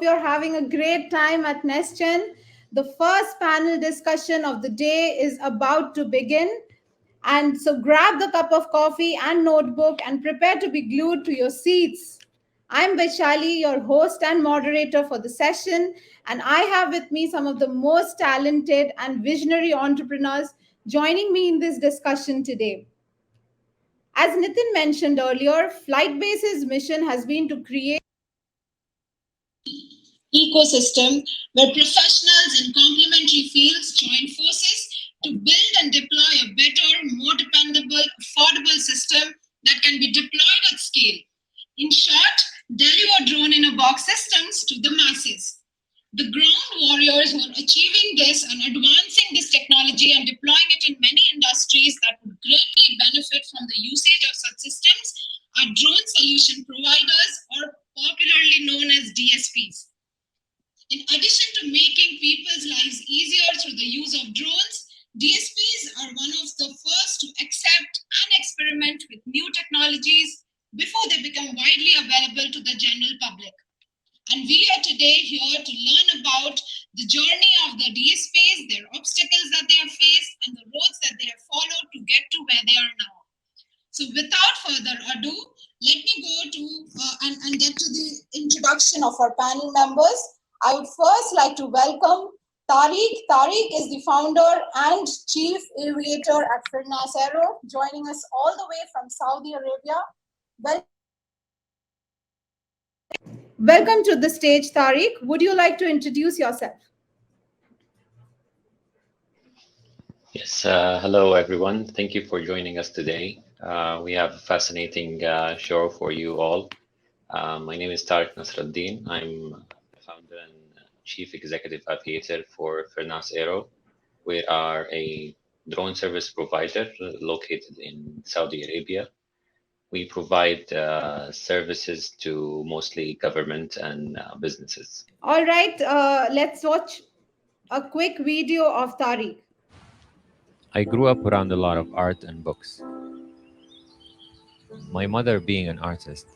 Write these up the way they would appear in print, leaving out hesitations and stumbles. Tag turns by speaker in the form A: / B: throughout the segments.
A: hope you're having a great time at NestGen. The first panel discussion of the day is about to begin. And so grab the cup of coffee and notebook and prepare to be glued to your seats. I'm Vaishali, your host and moderator for the session, and I have with me some of the most talented and visionary entrepreneurs joining me in this discussion today. As Nitin mentioned earlier, Flightbase's mission has been to create ecosystem where professionals in complementary fields join forces to build and deploy a better, more dependable, affordable system that can be deployed at scale. In short, deliver drone-in-a-box systems to the masses. The ground warriors who are achieving this and advancing this technology and deploying it in many industries that would greatly benefit from the usage of such systems are drone solution providers, or popularly known as DSPs. In addition to making people's lives easier through the use of drones, DSPs are one of the first to accept and experiment with new technologies before they become widely available to the general public. And we are today here to learn about the journey of the DSPs, their obstacles that they have faced, and the roads that they have followed to get to where they are now. So without further ado, let me go to and get to the introduction of our panel members. I would first like to welcome Tariq. Tariq is the founder and chief aviator at Firnas Aero, joining us all the way from Saudi Arabia. Welcome to the stage, Tariq. Would you like to introduce yourself?
B: Yes, hello everyone. Thank you for joining us today. We have a fascinating show for you all. My name is Tariq Nasruddin. I'm founder and chief executive aviator for Firnas Aero. We are a drone service provider located in Saudi Arabia. We provide services to mostly government and businesses.
A: All right, let's watch a quick video of Tariq.
C: I grew up around a lot of art and books. My mother, being an artist,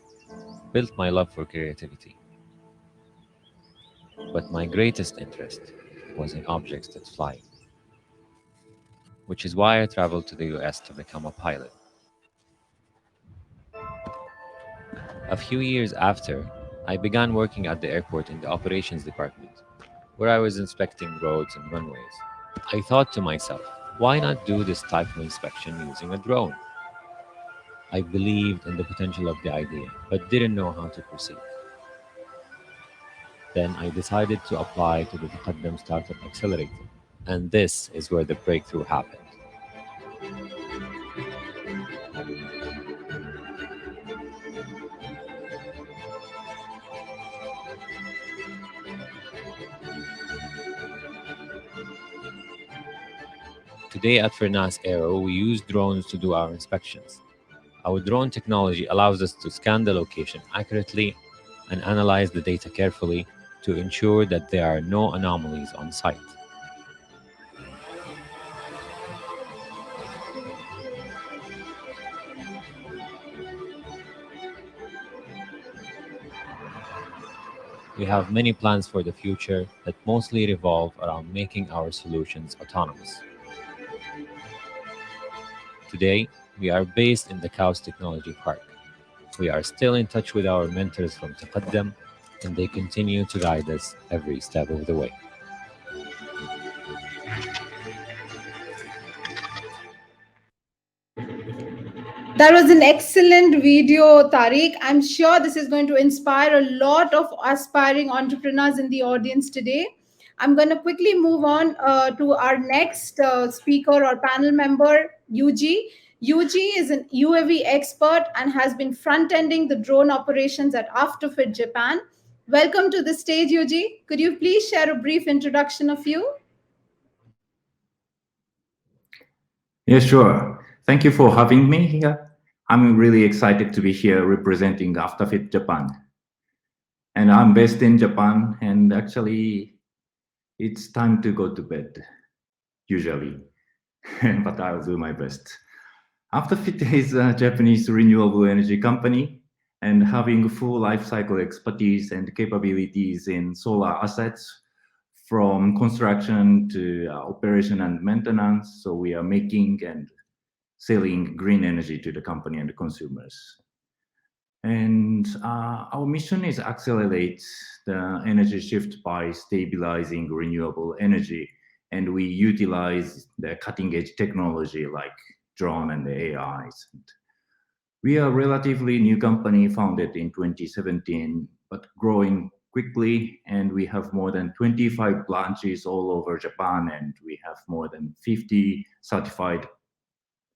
C: built my love for creativity. But my greatest interest was in objects that fly, which is why I traveled to the US to become a pilot. A few years after, I began working at the airport in the operations department, where I was inspecting roads and runways. I thought to myself, why not do this type of inspection using a drone? I believed in the potential of the idea, but didn't know how to proceed. Then I decided to apply to the Taqaddam Startup Accelerator, and this is where the breakthrough happened. Today at Firnas Aero, we use drones to do our inspections. Our drone technology allows us to scan the location accurately and analyze the data carefully to ensure that there are no anomalies on site. We have many plans for the future that mostly revolve around making our solutions autonomous. Today, we are based in the Cows Technology Park. We are still in touch with our mentors from Taqaddam, and they continue to guide us every step of the way.
A: That was an excellent video, Tariq. I'm sure this is going to inspire a lot of aspiring entrepreneurs in the audience today. I'm going to quickly move on to our next speaker or panel member, Yuji. Yuji is an UAV expert and has been front-ending the drone operations at Afterfit Japan. Welcome to the stage, Yuji. Could you please share a brief introduction of you?
D: Yeah, sure. Thank you for having me here. I'm really excited to be here representing Afterfit Japan. And I'm based in Japan, and actually it's time to go to bed, usually, but I'll do my best. Afterfit is a Japanese renewable energy company, and having full life cycle expertise and capabilities in solar assets from construction to operation and maintenance. So we are making and selling green energy to the company and the consumers. And our mission is accelerate the energy shift by stabilizing renewable energy. And we utilize the cutting edge technology like drone and the AIs. We are a relatively new company founded in 2017, but growing quickly. And we have more than 25 branches all over Japan. And we have more than 50 certified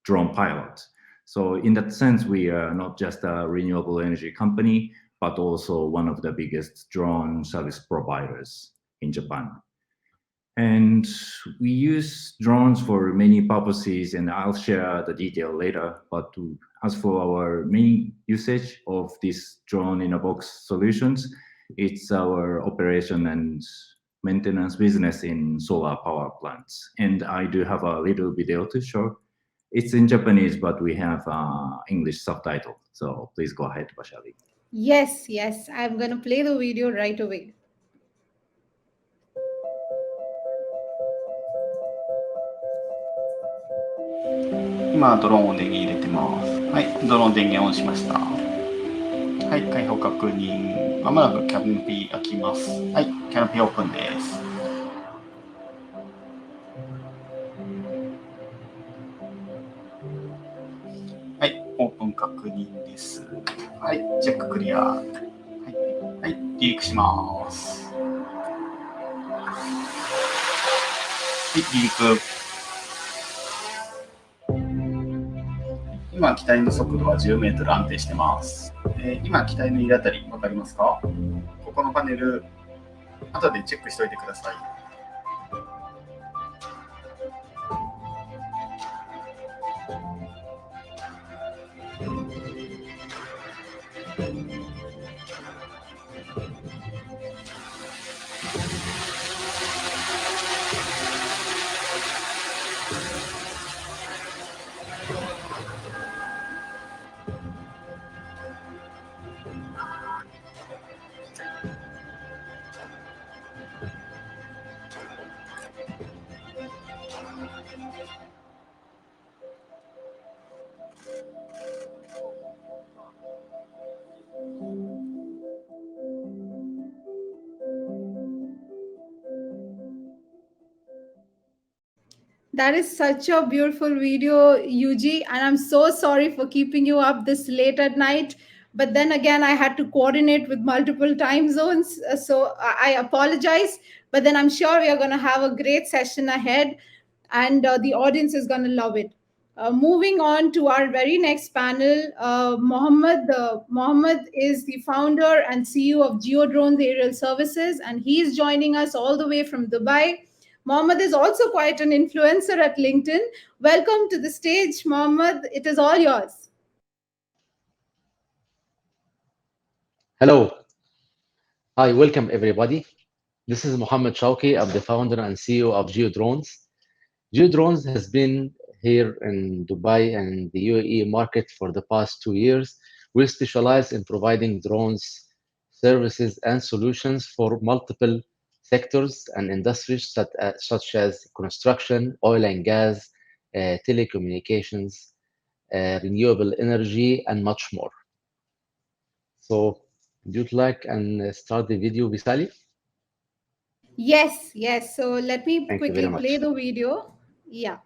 D: drone pilots. So in that sense, we are not just a renewable energy company, but also one of the biggest drone service providers in Japan. And we use drones for many purposes, and I'll share the detail later. But as for our main usage of these drone-in-a-box solutions, it's our operation and maintenance business in solar power plants. And I do have a little video to show. It's in Japanese, but we have English subtitle. So please go ahead, Bashali.
E: Yes, yes. I'm going to play the video right away.
F: 今ドローンを電源入れてます。はい、ドローン電源オンしました。はい、開放確認。まもなくキャノピー開きます。はい、キャノピーオープンです。はい、オープン確認です。はい、チェッククリア。はい、はい、リークします。はい、リーク。今、機体の速度は10メートル安定してます。今、機体の入れ当たり、分かりますか？ここのパネル、後でチェックしておいてください。
E: That is such a beautiful video, Yuji, and I'm so sorry for keeping you up this late at night. But then again, I had to coordinate with multiple time zones, so I apologize. But then I'm sure we are going to have a great session ahead, and the audience is going to love it. Moving on to our very next panel, Mohammed. Mohammed is the founder and CEO of Geodrones Aerial Services, and he's joining us all the way from Dubai. Mohammed is also quite an influencer at LinkedIn. Welcome to the stage, Mohammed. It is all yours.
G: Hello. Hi, welcome everybody. This is Mohammed Shawki. I'm the founder and CEO of Geodrones. Geodrones has been here in Dubai and the UAE market for the past 2 years. We specialize in providing drones, services, and solutions for multiple sectors and industries such as construction, oil and gas, telecommunications, renewable energy, and much more. So, would you like and start the video, Visali?
E: Yes, yes. So let me
G: Thank you
E: quickly
G: very much.
E: play the video. Yeah.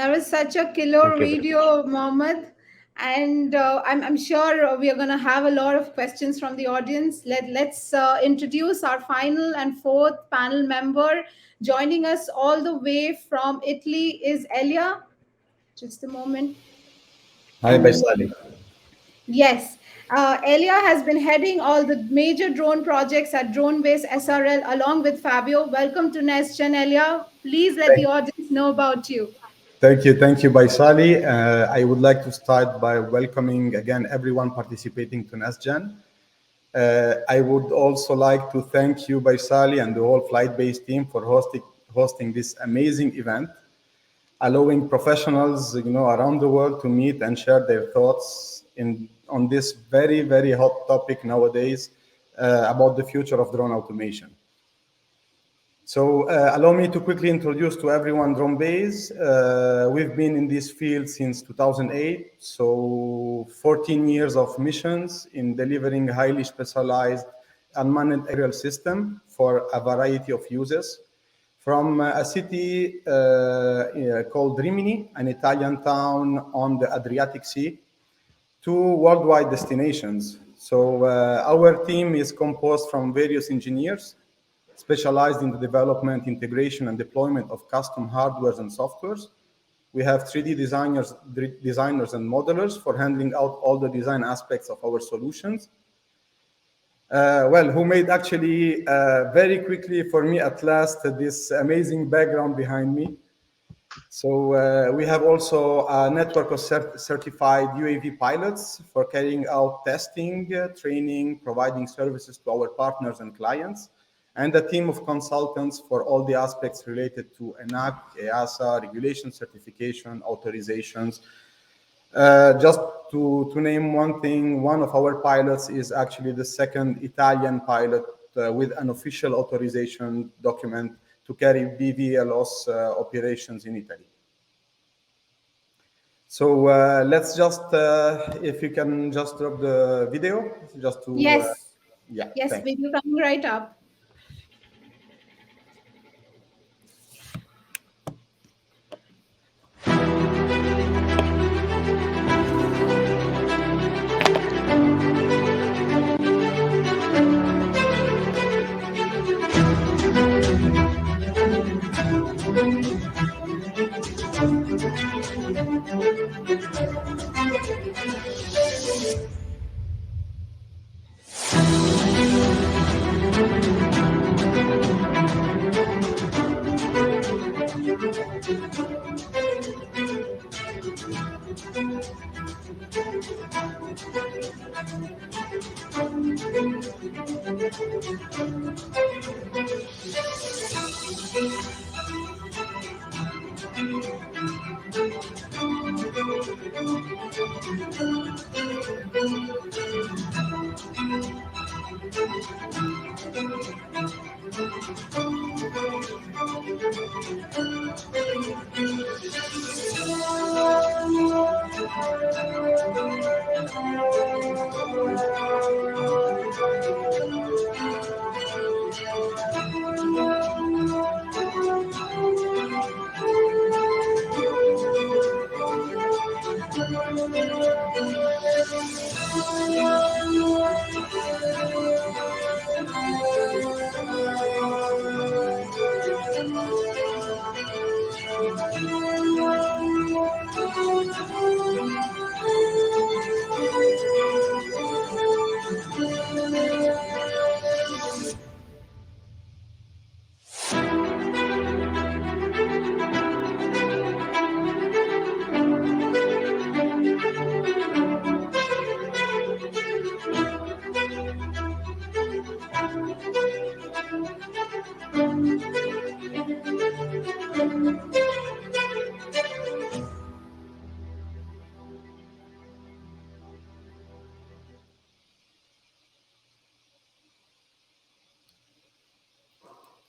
E: That was such a killer
G: Thank you very
E: video, Mohammed. And I'm sure we are going to have a lot of questions from the audience. Let's introduce our final and fourth panel member. Joining us all the way from Italy is Elia. Just a moment.
H: Hi, Baisali.
E: Yes. Elia has been heading all the major drone projects at DroneBase SRL along with Fabio. Welcome to NestGen, Elia. Please let the audience know about you.
H: Thank you, Baisali. I would like to start by welcoming again everyone participating to NestGen. I would also like to thank you, Baisali, and the whole FlightBase team for hosting this amazing event, allowing professionals, around the world to meet and share their thoughts on this very, very hot topic nowadays about the future of drone automation. So allow me to quickly introduce to everyone DroneBase. We've been in this field since 2008, so 14 years of missions in delivering highly specialized unmanned aerial system for a variety of uses. From a city called Rimini, an Italian town on the Adriatic Sea, to worldwide destinations. So our team is composed from various engineers specialized in the development, integration, and deployment of custom hardwares and softwares. We have 3D designers and modelers for handling out all the design aspects of our solutions. Who made actually very quickly for me at last this amazing background behind me. So we have also a network of certified UAV pilots for carrying out testing, training, providing services to our partners and clients, and a team of consultants for all the aspects related to ENAC, EASA, regulation, certification, authorizations. Just to name one thing, one of our pilots is actually the second Italian pilot with an official authorization document to carry BVLOS operations in Italy. So let's just, if you can just drop the video, just to...
E: Yes.
H: Yeah,
E: yes,
H: thanks.
E: video coming right up.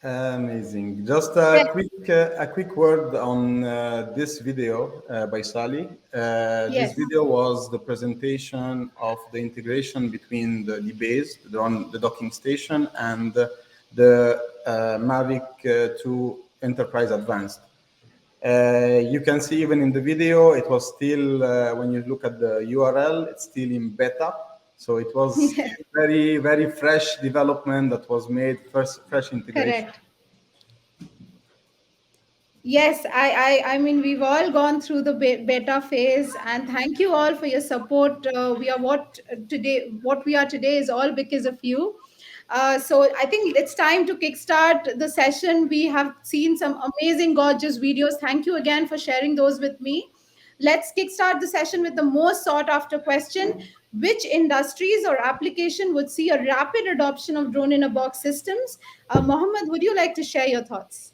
H: Amazing. Just a quick word on this video by Sally. This video was the presentation of the integration between the base, the docking station, and the Mavic 2 Enterprise Advanced. You can see even in the video, it was still, when you look at the URL, it's still in beta. So it was very, very fresh development that was made, fresh integration.
E: Correct. Yes, I mean, we've all gone through the beta phase, and thank you all for your support. We are what we are today is all because of you. So I think it's time to kickstart the session. We have seen some amazing, gorgeous videos. Thank you again for sharing those with me. Let's kickstart the session with the most sought after question. Which industries or application would see a rapid adoption of drone in a box systems? Mohammed, would you like to share your thoughts?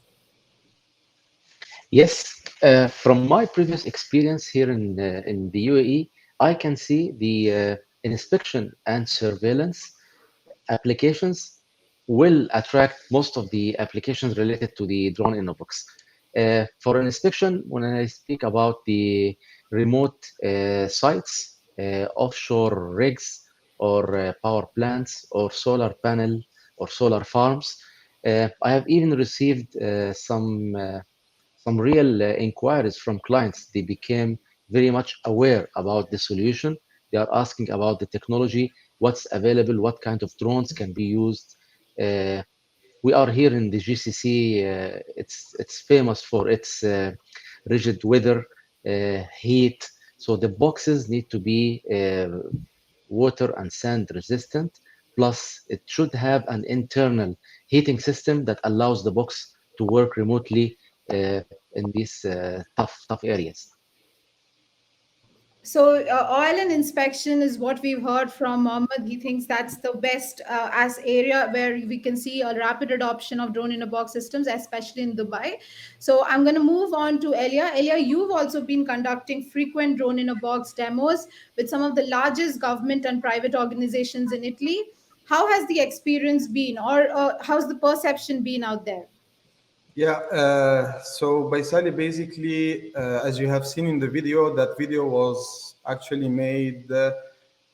G: Yes, from my previous experience here in the UAE, I can see the inspection and surveillance applications will attract most of the applications related to the drone in a box. For an inspection, when I speak about the remote sites, offshore rigs, or power plants, or solar panel, or solar farms, I have even received some real inquiries from clients. They became very much aware about the solution. They are asking about the technology, what's available, what kind of drones can be used. Uh, we are here in the GCC. It's famous for its rigid weather, heat. So the boxes need to be water and sand resistant. Plus, it should have an internal heating system that allows the box to work remotely in these tough areas.
E: So oil and inspection is what we've heard from Mohammed. He thinks that's the best as area where we can see a rapid adoption of drone in a box systems, especially in Dubai. So I'm going to move on to Elia. Elia, you've also been conducting frequent drone in a box demos with some of the largest government and private organizations in Italy. How has the experience been, or how's the perception been out there?
H: Yeah, so Baisali, basically, as you have seen in the video, that video was actually made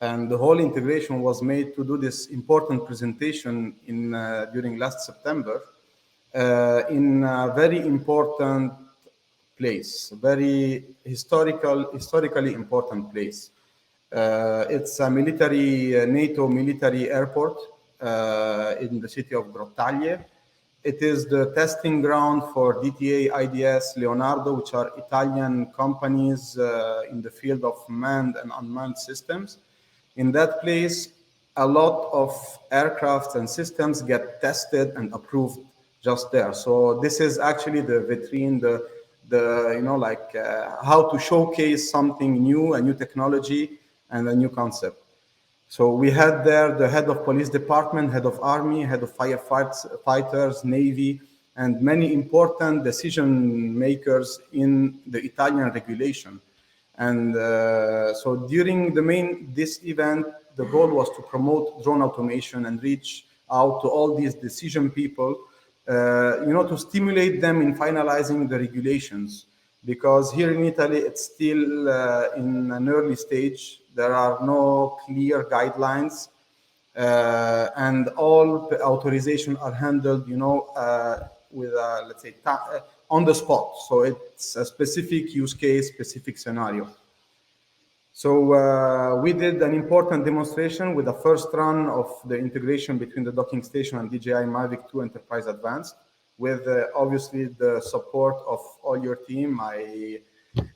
H: and the whole integration was made to do this important presentation in during last September in a very important place, very historically important place. It's a military, NATO military airport in the city of Grottaglie. It is the testing ground for DTA, IDS, Leonardo, which are Italian companies in the field of manned and unmanned systems. In that place, a lot of aircrafts and systems get tested and approved just there. So this is actually the vitrine, the you know, like how to showcase something new, a new technology and a new concept. So we had there the head of police department, head of army, head of firefighters, navy, and many important decision makers in the Italian regulation. And so during this event, the goal was to promote drone automation and reach out to all these decision people, to stimulate them in finalizing the regulations. Because here in Italy, it's still in an early stage. There are no clear guidelines, and all authorization are handled, with let's say on the spot. So it's a specific use case, specific scenario. So we did an important demonstration with the first run of the integration between the docking station and DJI Mavic 2 Enterprise Advanced, with obviously the support of all your team.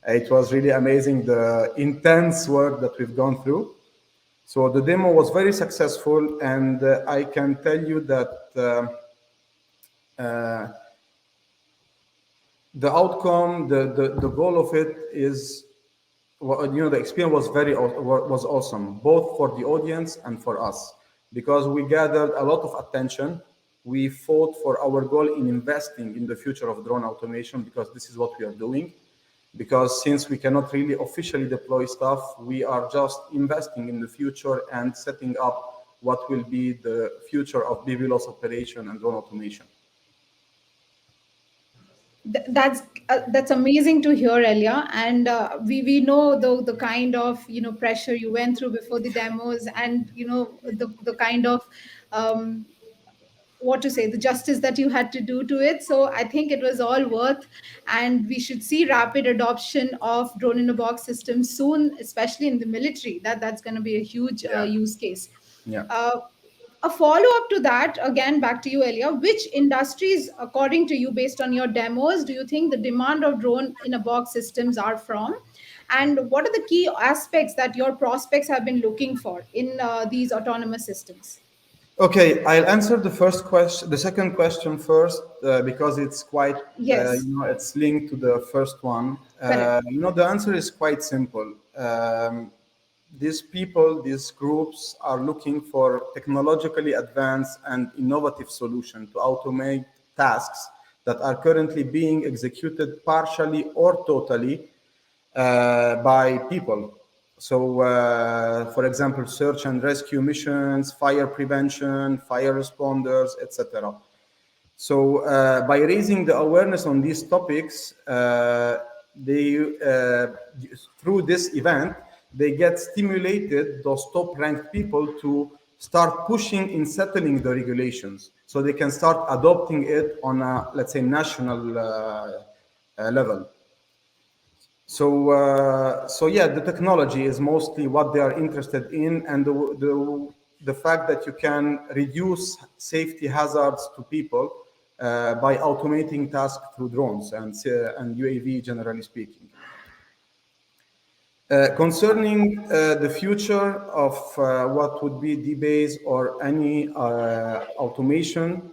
H: It was really amazing, the intense work that we've gone through. So the demo was very successful, and I can tell you that the outcome, the goal of it is, the experience was awesome, both for the audience and for us, because we gathered a lot of attention. We fought for our goal in investing in the future of drone automation, because this is what we are doing. Because since we cannot really officially deploy stuff, we are just investing in the future and setting up what will be the future of BVLOS operation and drone automation.
E: That's amazing to hear, Elia. And we know the kind of pressure you went through before the demos, and the kind of what to say, the justice that you had to do to it. So I think it was all worth, and we should see rapid adoption of drone in a box systems soon, especially in the military. That's going to be a huge
H: Yeah.
E: use case.
H: Yeah.
E: A follow up to that, again, back to you, Elia. Which industries, according to you, based on your demos, do you think the demand of drone in a box systems are from? And what are the key aspects that your prospects have been looking for in these autonomous systems?
H: Okay, I'll answer the first question, the second question first, because it's quite,
E: Yes,
H: it's linked to the first one.
E: correct.
H: The answer is quite simple. These people, these groups are looking for technologically advanced and innovative solutions to automate tasks that are currently being executed partially or totally by people. So, for example, search and rescue missions, fire prevention, fire responders, etc. So, by raising the awareness on these topics, through this event, they get stimulated, those top-ranked people, to start pushing in settling the regulations, so they can start adopting it on a, let's say, national level. So yeah, the technology is mostly what they are interested in, and the fact that you can reduce safety hazards to people by automating tasks through drones and UAV, generally speaking. Concerning the future of what would be D-Base or any automation,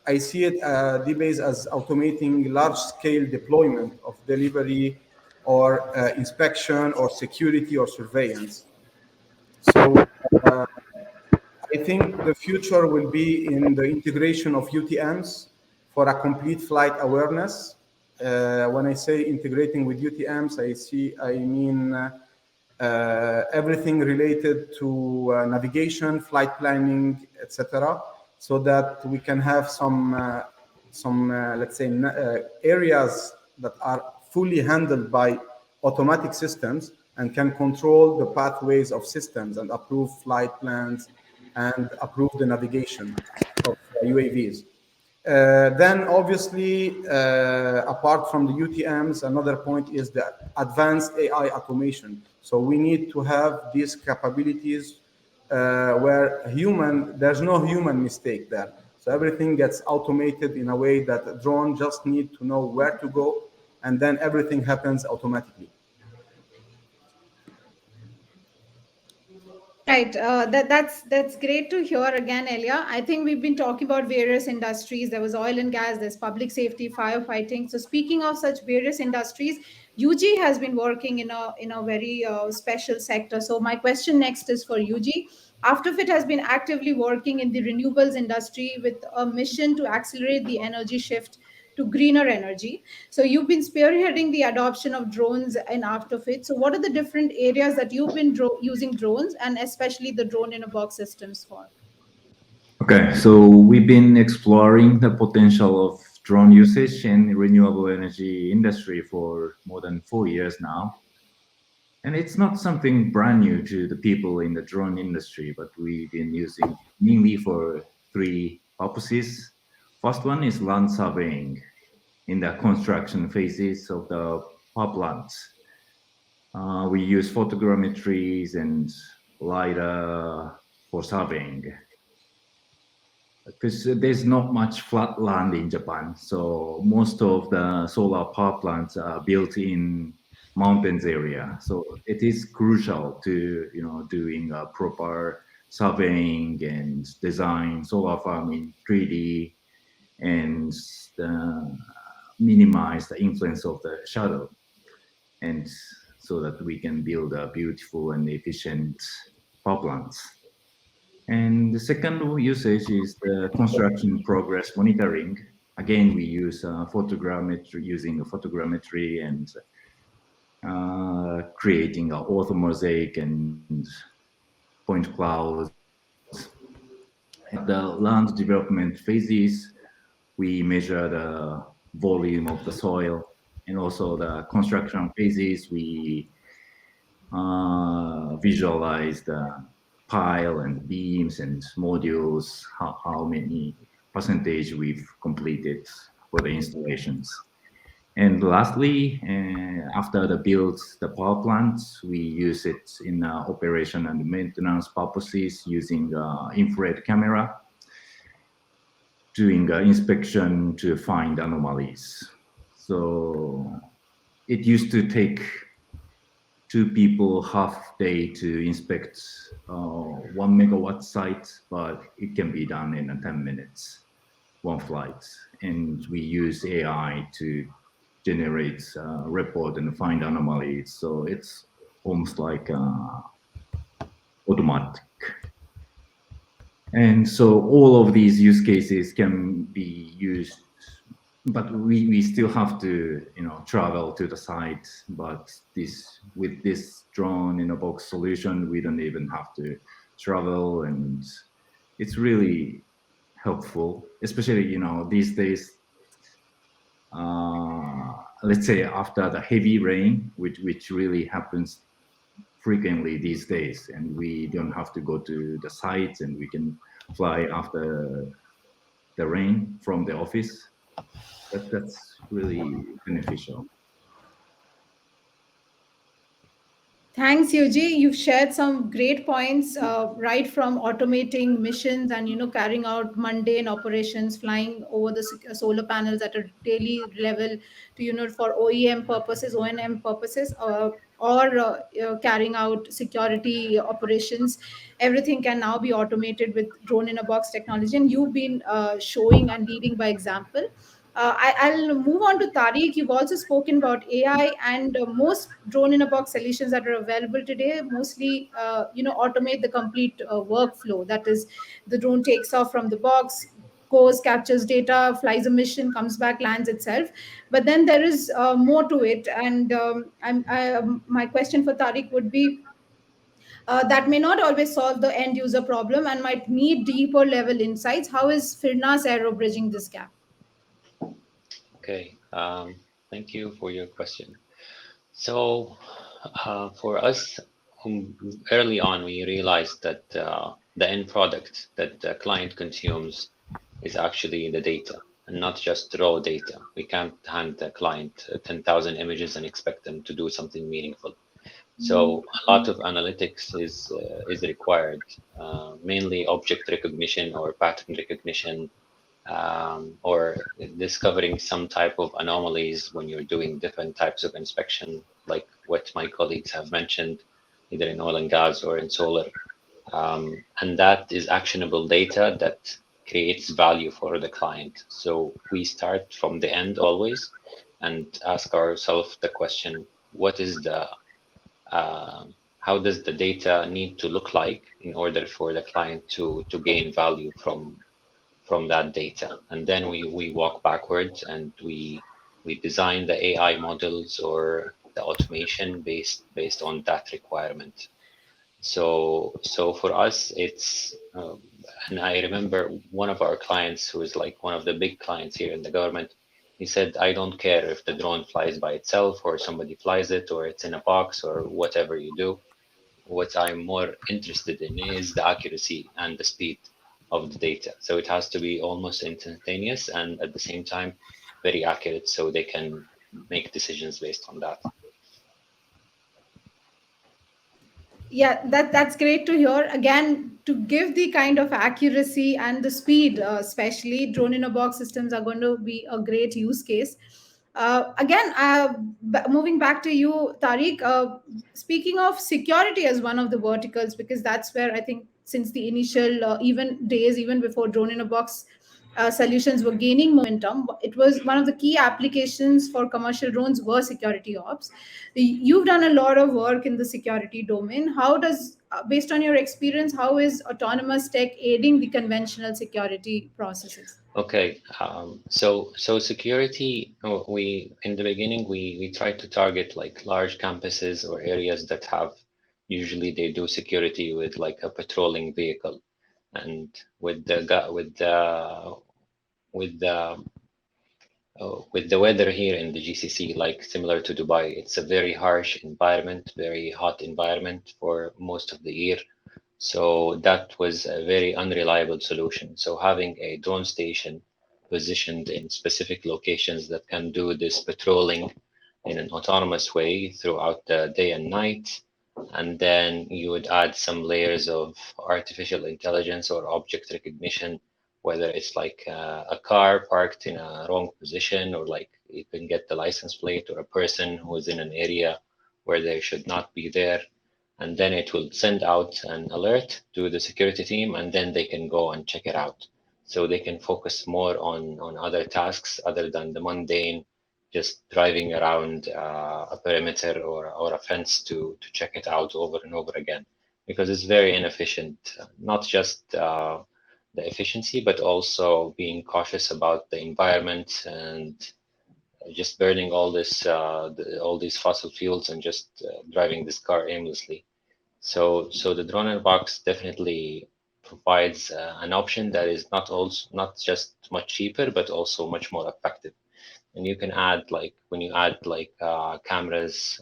H: I see it D-Base as automating large-scale deployment of delivery or inspection or security or surveillance. So I think the future will be in the integration of UTMs for a complete flight awareness. When I say integrating with UTMs, I mean everything related to navigation, flight planning, etc., so that we can have some let's say areas that are fully handled by automatic systems and can control the pathways of systems and approve flight plans and approve the navigation of UAVs. Then obviously, apart from the UTMs, another point is the advanced AI automation. So we need to have these capabilities where there's no human mistake there. So everything gets automated in a way that a drone just need to know where to go, and then everything happens automatically.
E: Right. That's great to hear again, Elia. I think we've been talking about various industries. There was oil and gas, there's public safety, firefighting. So speaking of such various industries, UG has been working in a very special sector. So my question next is for UG. Afterfit has been actively working in the renewables industry with a mission to accelerate the energy shift to greener energy. So you've been spearheading the adoption of drones in Afterfit. So what are the different areas that you've been using drones, and especially the drone in a box systems for?
D: Okay, so we've been exploring the potential of drone usage in renewable energy industry for more than 4 years now. And it's not something brand new to the people in the drone industry, but we've been using mainly for 3 purposes. First one is land surveying in the construction phases of the power plants. We use photogrammetries and LiDAR for surveying, because there's not much flat land in Japan. So most of the solar power plants are built in mountains area. So it is crucial to, doing a proper surveying and design solar farm in 3D and minimize the influence of the shadow, and so that we can build a beautiful and efficient power plants. And the second usage is the construction progress monitoring. Again, we use using photogrammetry and creating an orthomosaic and point clouds. At the land development phases, we measure the volume of the soil, and also the construction phases, we visualize the pile and beams and modules, how many percentage we've completed for the installations. And lastly, after the builds the power plants, we use it in operation and maintenance purposes using infrared camera, doing inspection to find anomalies. So it used to take 2 people half day to inspect 1 megawatt site, but it can be done in 10 minutes, 1 flight. And we use AI to generate report and find anomalies. So it's almost like automatic. And so all of these use cases can be used, but we still have to, travel to the site. But with this drone in a box solution, we don't even have to travel, and it's really helpful, especially these days. Let's say after the heavy rain, which really happens frequently these days, and we don't have to go to the sites, and we can fly after the rain from the office. That's really beneficial.
E: Thanks, Yuji. You've shared some great points, right from automating missions and carrying out mundane operations, flying over the solar panels at a daily level, to for OEM purposes, O&M purposes, or carrying out security operations. Everything can now be automated with drone in a box technology, and you've been showing and leading by example. I'll move on to Tariq. You've also spoken about AI, and most drone in a box solutions that are available today mostly, automate the complete workflow. That is, the drone takes off from the box, goes, captures data, flies a mission, comes back, lands itself. But then there is more to it, and my question for Tariq would be, that may not always solve the end user problem and might need deeper level insights. How is Firnas Aero bridging this gap?
B: Okay, thank you for your question. So for us, early on, we realized that the end product that the client consumes is actually the data and not just raw data. We can't hand the client 10,000 images and expect them to do something meaningful. So a lot of analytics is required, mainly object recognition or pattern recognition, or discovering some type of anomalies when you're doing different types of inspection, like what my colleagues have mentioned, either in oil and gas or in solar. And that is actionable data that creates value for the client. So we start from the end always and ask ourselves the question, what is the how does the data need to look like in order for the client to gain value from that data? And then we walk backwards and we design the AI models or the automation based on that requirement. So for us, it's and I remember one of our clients who is like one of the big clients here in the government. He said, I don't care if the drone flies by itself or somebody flies it or it's in a box or whatever you do. What I'm more interested in is the accuracy and the speed of the data. So it has to be almost instantaneous and at the same time very accurate, so they can make decisions based on that.
E: Yeah, that's great to hear. Again, to give the kind of accuracy and the speed, especially drone in a box systems are going to be a great use case. Again, moving back to you, Tariq. Speaking of security as one of the verticals, because that's where I think since the initial even days, even before drone in a box solutions were gaining momentum, it was one of the key applications for commercial drones were security ops. You've done a lot of work in the security domain. How does, based on your experience, how is autonomous tech aiding the conventional security processes?
B: Okay, so security, we in the beginning we try to target like large campuses or areas that have, usually they do security with like a patrolling vehicle, and with the weather here in the GCC, like similar to Dubai, it's a very harsh environment, very hot environment for most of the year. So that was a very unreliable solution. So having a drone station positioned in specific locations that can do this patrolling in an autonomous way throughout the day and night, and then you would add some layers of artificial intelligence or object recognition, whether it's like a car parked in a wrong position, or like you can get the license plate, or a person who is in an area where they should not be there. And then it will send out an alert to the security team, and then they can go and check it out. So they can focus more on other tasks other than the mundane, just driving around a perimeter or a fence to check it out over and over again, because it's very inefficient, not just the efficiency, but also being cautious about the environment and just burning all this all these fossil fuels and just driving this car aimlessly. So the Droner box definitely provides an option that is not just much cheaper, but also much more effective. And you can add, like, when you add like cameras,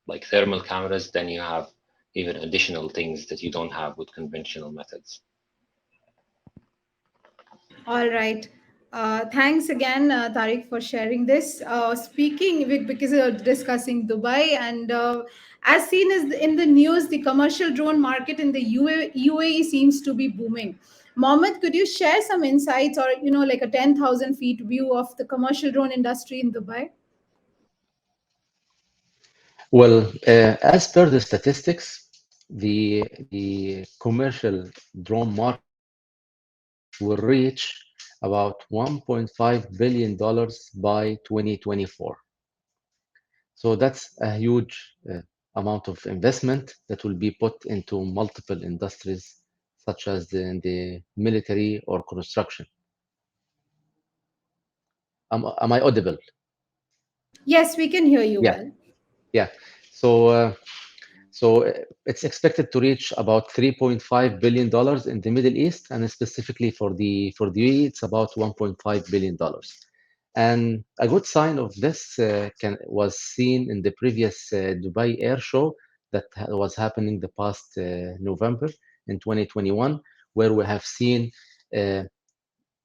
B: like thermal cameras, then you have even additional things that you don't have with conventional methods.
E: All right. Thanks again, Tariq, for sharing this. Because we're discussing Dubai, and as seen as in the news, the commercial drone market in the UAE seems to be booming. Mohammed, could you share some insights, or like a 10,000 feet view of the commercial drone industry in Dubai?
G: Well, as per the statistics, the commercial drone market will reach about $1.5 billion by 2024. So that's a huge amount of investment that will be put into multiple industries, such as the military or construction. Am I audible?
E: Yes, we can hear you
G: Yeah,
E: well.
G: yeah. So it's expected to reach about $3.5 billion in the Middle East, and specifically for the UAE, it's about $1.5 billion. And a good sign of this was seen in the previous Dubai Air Show that was happening the past November in 2021, where we have seen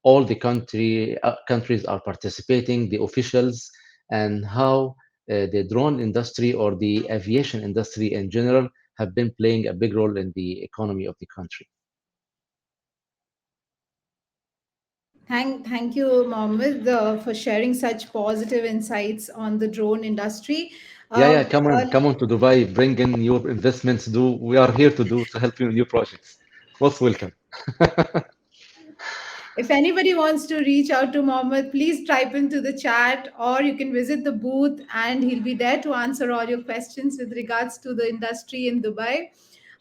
G: all the countries are participating, the officials, and how the drone industry or the aviation industry in general have been playing a big role in the economy of the country.
E: Thank you, Mohammed, for sharing such positive insights on the drone industry.
G: Yeah, come on to Dubai, bring in your investments. We are here to help you in your projects. Most welcome.
E: If anybody wants to reach out to Mohammed, please type into the chat, or you can visit the booth and he'll be there to answer all your questions with regards to the industry in Dubai.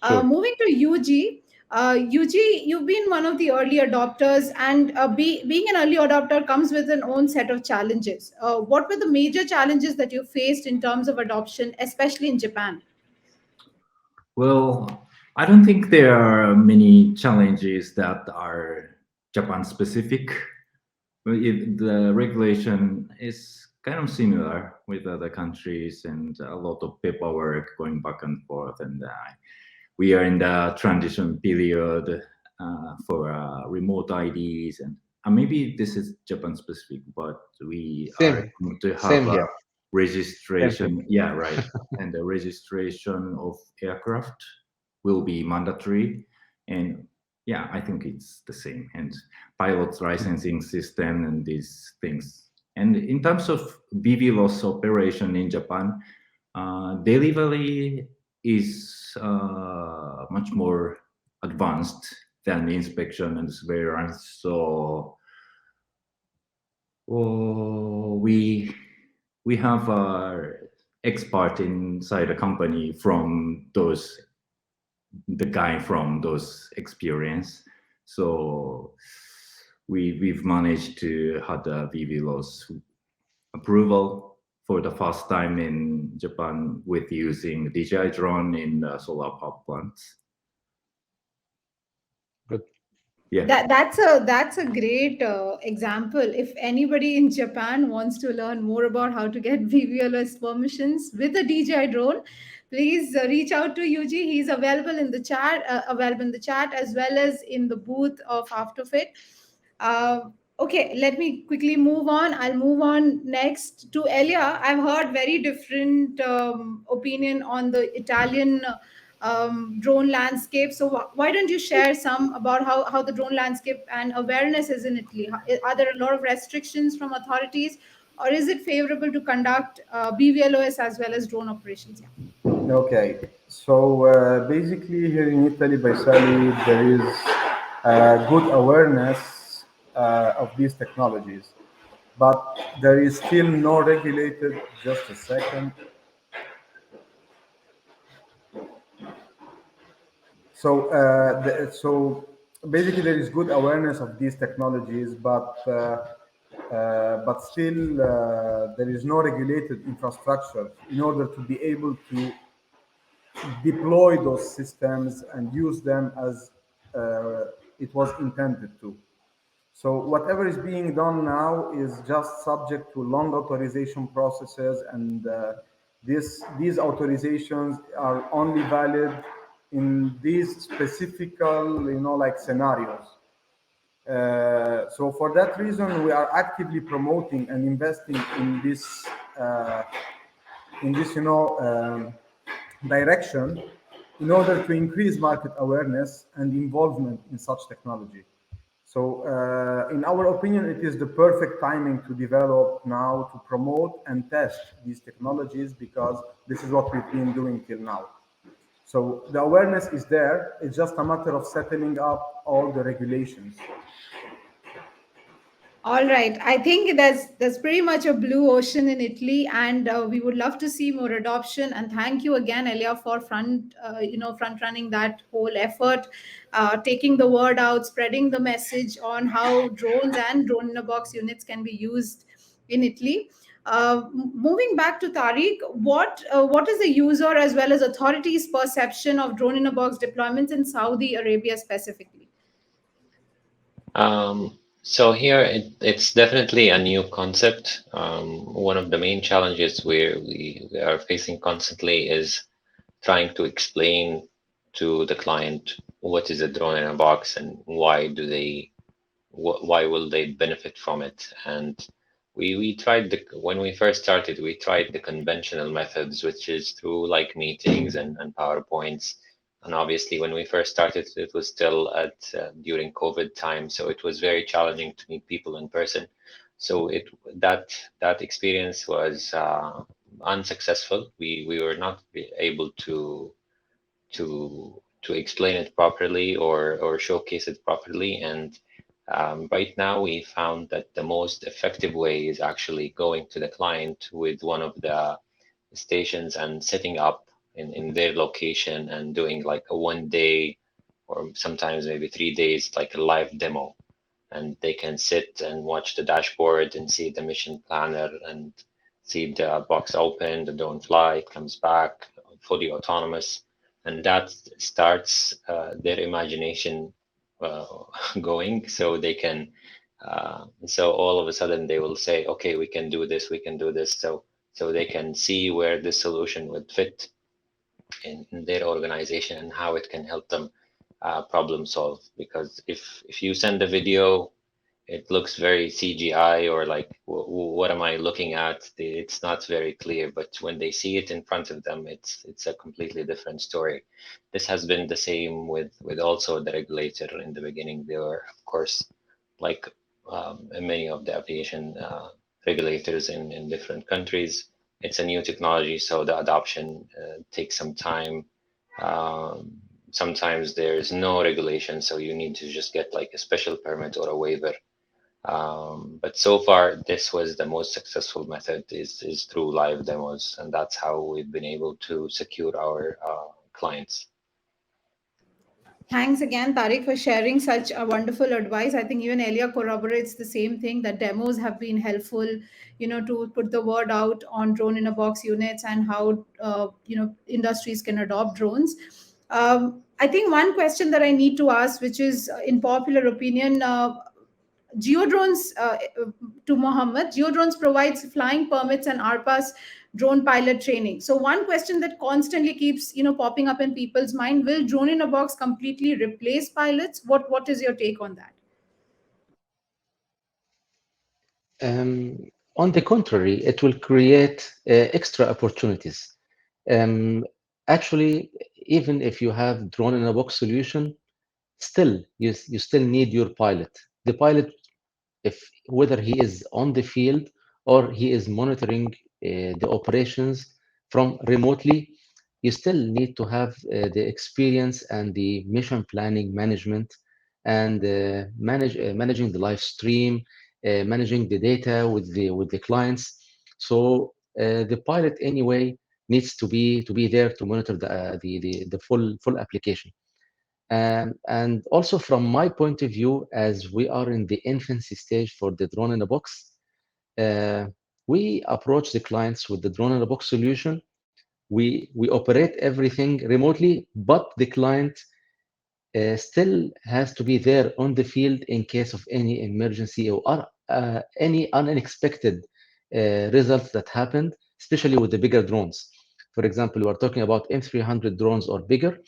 G: Sure.
E: Moving to UG. UG, you've been one of the early adopters, and being an early adopter comes with an own set of challenges. What were the major challenges that you faced in terms of adoption, especially in Japan?
D: Well, I don't think there are many challenges that are Japan specific. The regulation is kind of similar with other countries, and a lot of paperwork going back and forth. And we are in the transition period for remote IDs, and maybe this is Japan specific, but we are going to have a registration. Yeah, right. And the registration of aircraft will be mandatory. And yeah, I think it's the same. And pilot's licensing system and these things. And in terms of BVLOS operation in Japan, delivery is much more advanced than inspection and surveillance. So we have our expert inside the company from the guy from those experience. So we've managed to have the BVLOS approval for the first time in Japan with using DJI drone in solar power plants.
G: Good.
D: Yeah.
E: That's a great example. If anybody in Japan wants to learn more about how to get VVLOS permissions with a DJI drone, please reach out to Yuji. He's available in the chat as well as in the booth of AfterFit. Okay, let me quickly move on. I'll move on next to Elia. I've heard very different opinion on the Italian drone landscape. So why don't you share some about how the drone landscape and awareness is in Italy? Are there a lot of restrictions from authorities, or is it favorable to conduct BVLOS as well as drone operations? Yeah.
H: Okay, so basically here in Italy, by Sally, there is good awareness of these technologies, but there is still no regulated. Just a second. So basically, there is good awareness of these technologies, but still there is no regulated infrastructure in order to be able to deploy those systems and use them as it was intended to. So whatever is being done now is just subject to long authorization processes, and these authorizations are only valid in these specific, like scenarios. So for that reason, we are actively promoting and investing in this, direction in order to increase market awareness and involvement in such technology. So, in our opinion, it is the perfect timing to develop now, to promote and test these technologies, because this is what we've been doing till now. So the awareness is there. It's just a matter of settling up all the regulations.
E: All right. I think there's pretty much a blue ocean in Italy, and we would love to see more adoption. And thank you again, Elia, for front running that whole effort, taking the word out, spreading the message on how drones and drone in a box units can be used in Italy. Moving back to Tariq, what is the user as well as authorities' perception of drone in a box deployments in Saudi Arabia specifically?
B: So here it's definitely a new concept. One of the main challenges we are facing constantly is trying to explain to the client what is a drone in a box and why will they benefit from it. And we tried when we first started, we tried the conventional methods, which is through like meetings and PowerPoints. And obviously, when we first started, it was still during COVID time, so it was very challenging to meet people in person. So that experience was unsuccessful. We were not able to explain it properly or showcase it properly. And right now, we found that the most effective way is actually going to the client with one of the stations and setting up in their location and doing like a 1 day or sometimes maybe 3 days, like a live demo. And they can sit and watch the dashboard and see the mission planner and see the box open, the drone fly, comes back, fully autonomous. And that starts their imagination going, so they can so all of a sudden they will say, okay, we can do this, we can do this. So they can see where this solution would fit in their organization and how it can help them problem solve. Because if you send a video, it looks very CGI, or like, what am I looking at? It's not very clear, but when they see it in front of them, it's a completely different story. This has been the same with also the regulator in the beginning. They were, of course, like many of the aviation regulators in different countries. It's a new technology, so the adoption takes some time. Sometimes there's no regulation, so you need to just get like a special permit or a waiver. But so far, this was the most successful method is through live demos, and that's how we've been able to secure our clients.
E: Thanks again, Tariq, for sharing such a wonderful advice. I think even Elia corroborates the same thing, that demos have been helpful, to put the word out on drone in a box units and how, industries can adopt drones. I think one question that I need to ask, which is in popular opinion, Geodrones, to Mohammed, Geodrones provides flying permits and ARPA's drone pilot training. So one question that constantly keeps popping up in people's mind: will drone in a box completely replace pilots? What is your take on that?
G: On the contrary, it will create extra opportunities. Actually, even if you have drone in a box solution, still you still need your pilot. The pilot, if whether he is on the field or he is monitoring the operations from remotely, you still need to have the experience and the mission planning management and managing the live stream, managing the data with the clients. So the pilot anyway needs to be there to monitor the full application. And also from my point of view, as we are in the infancy stage for the drone in a box, we approach the clients with the drone in a box solution. We operate everything remotely, but the client still has to be there on the field in case of any emergency or any unexpected results that happened, especially with the bigger drones. For example, we are talking about M300 drones or bigger,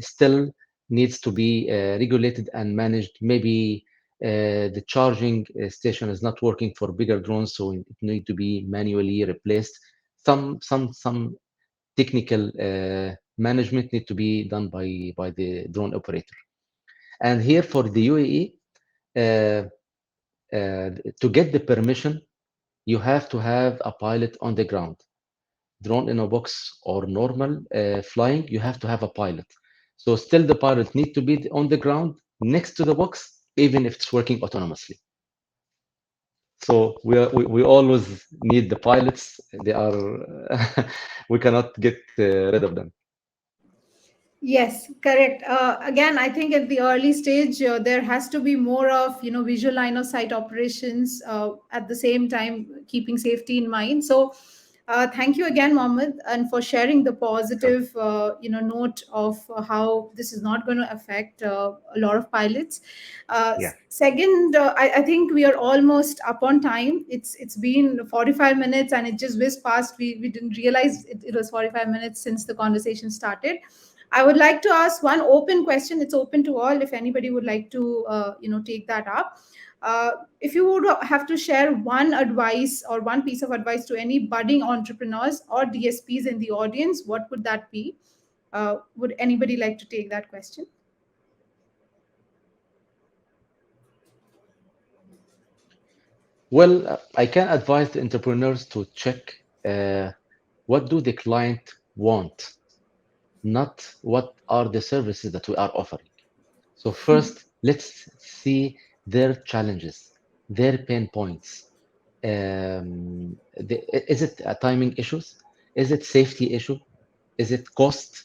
G: still needs to be regulated and managed. Maybe the charging station is not working for bigger drones, so it need to be manually replaced. Some technical management need to be done by the drone operator. And here for the UAE, to get the permission, you have to have a pilot on the ground. Drone in a box or normal flying, you have to have a pilot. So still the pilot need to be on the ground next to the box, even if it's working autonomously. So we always need the pilots. They are we cannot get rid of them.
E: Yes, correct. Again, I think at the early stage, there has to be more of visual line of sight operations, at the same time keeping safety in mind. So, thank you again, Mohammed, and for sharing the positive note of how this is not going to affect a lot of pilots.
G: Yeah.
E: Second, I think we are almost up on time. It's been 45 minutes and it just whizzed past. We didn't realize it was 45 minutes since the conversation started. I would like to ask one open question. It's open to all. If anybody would like to, take that up. If you would have to share one advice or one piece of advice to any budding entrepreneurs or DSPs in the audience, what would that be? Would anybody like to take that question?
G: Well, I can advise the entrepreneurs to check what do the client want, not what are the services that we are offering. So first, let's see their challenges, their pain points. Is it timing issues? Is it safety issue? Is it cost?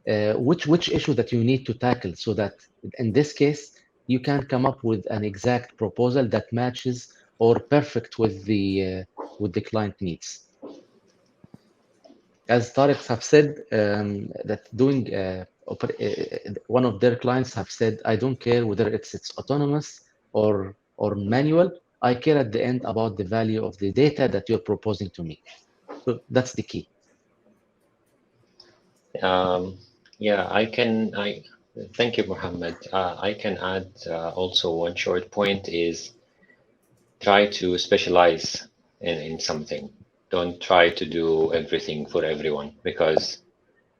G: Which issue that you need to tackle so that in this case you can come up with an exact proposal that matches or perfect with the client needs. As Tariq have said, that doing one of their clients have said, I don't care whether it's autonomous or manual. I care at the end about the value of the data that you're proposing to me. So that's the key.
B: Yeah, thank you, Mohammed. I can add also one short point is try to specialize in something. Don't try to do everything for everyone because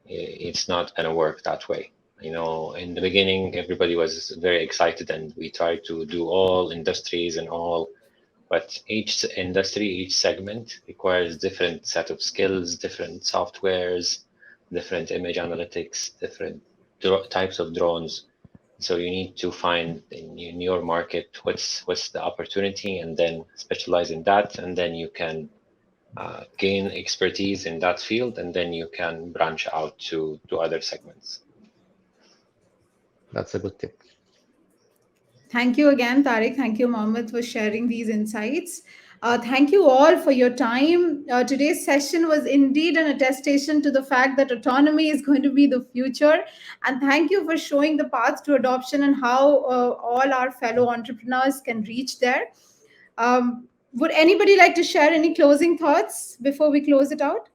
B: it's not going to work that way. In the beginning, everybody was very excited and we tried to do all industries and all, but each industry, each segment requires different set of skills, different softwares, different image analytics, different types of drones. So you need to find in your market what's the opportunity and then specialize in that, and then you can gain expertise in that field, and then you can branch out to other segments.
G: That's a good tip.
E: Thank you again, Tariq. Thank you, Mohammed, for sharing these insights. Thank you all for your time. Today's session was indeed an attestation to the fact that autonomy is going to be the future. And thank you for showing the path to adoption and how all our fellow entrepreneurs can reach there. Would anybody like to share any closing thoughts before we close it out?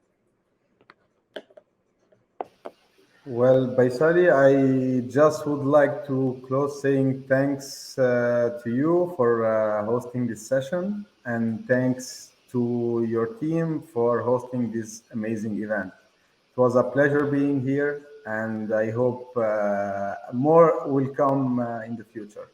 H: Well, Baisali, I just would like to close saying thanks to you for hosting this session, and thanks to your team for hosting this amazing event. It was a pleasure being here, and I hope more will come in the future.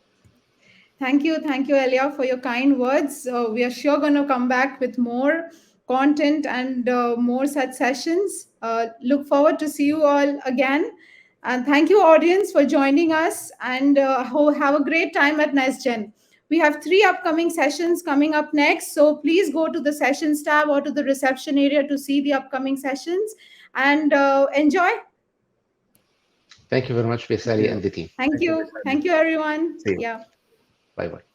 E: Thank you, Elia, for your kind words. We are sure going to come back with more content and more such sessions. Look forward to see you all again. And thank you, audience, for joining us. And have a great time at NestGen. We have 3 upcoming sessions coming up next. So please go to the sessions tab or to the reception area to see the upcoming sessions and enjoy.
G: Thank you very much, Baisali and the team.
E: Thank you. Thank you, everyone.
G: See you.
E: Yeah.
G: Bye-bye.